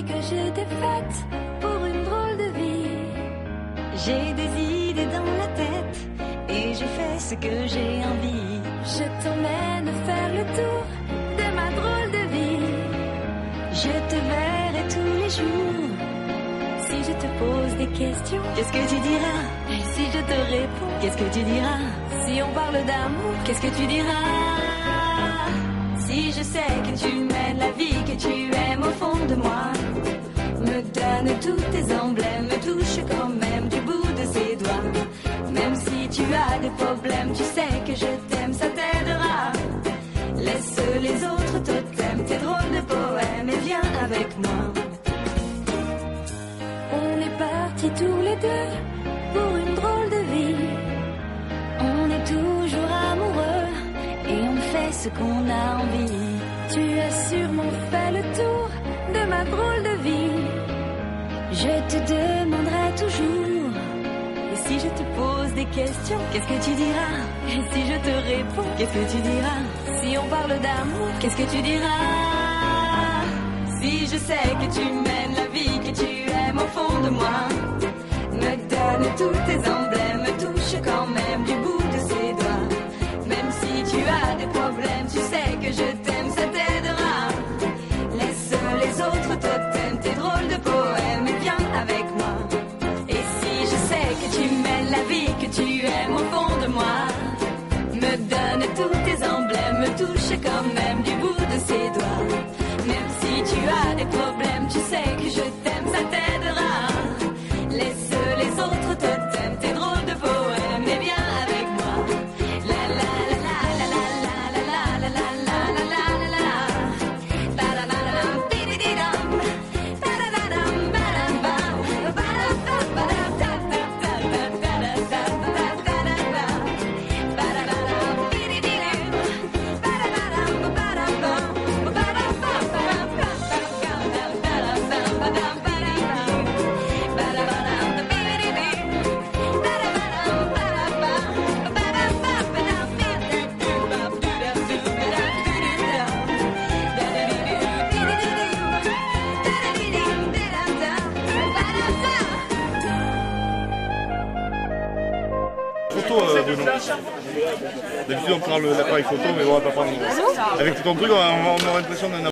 dit que j'étais faite pour une drôle de vie. J'ai des idées dans la tête et je fais ce que j'ai envie. Je t'emmène faire le tour de ma drôle de vie. Je te verrai tous les jours. Si je te pose des questions, qu'est-ce que tu diras? Et si je te réponds, qu'est-ce que tu diras? Si on parle d'amour, qu'est-ce que tu diras? Si je sais que tu mènes la vie que tu aimes au fond de moi, me donne tous tes emblèmes, me touche quand même du bout de ses doigts. Même si tu as des problèmes, tu sais que je t'aime, ça t'aidera. Laisse les autres totems, tes drôles de poèmes et viens avec moi. On est partis tous les deux pour une drôle de vie. On est toujours amoureux et on fait ce qu'on a envie. Tu as sûrement fait le tour de ma drôle de vie. Je te demanderai toujours. Et si je te pose des questions, qu'est-ce que tu diras? Et si je te réponds, qu'est-ce que tu diras? Si on parle d'amour, qu'est-ce que tu diras? Si je sais que tu mènes la vie que tu aimes au fond de moi, me donne tous tes emblèmes, me touche quand même du bout de ses doigts. Même si tu as des problèmes, tu sais que je t'aime, ça t'aidera. Laisse les autres totems, tes drôles de poèmes et viens avec moi. Et si je sais que tu mènes la vie que tu aimes au fond de moi, me donne tous tes emblèmes, me touche quand même du bout de ses doigts. Même si tu as des problèmes, tu sais que je t'aime, ça t'aidera. Laisse les autres totems, tes drôles de poèmes et viens avec moi. La la la la la la la la la la la la la la. Ba-da-ba-da-dum, bidi-di-dum. Ba-da-da-dum, ba-dam-bam. Ba-da-ba-ba-da-da-da-da-da-da-da-da-da. Ba-da-ba-dum, bidi-di-dum. Ba-da-ba-dum, ba-dam-bam. Photo de nous. D'habitude on prend l'appareil photo mais on va pas prendre. Avec ton truc on aura l'impression d'un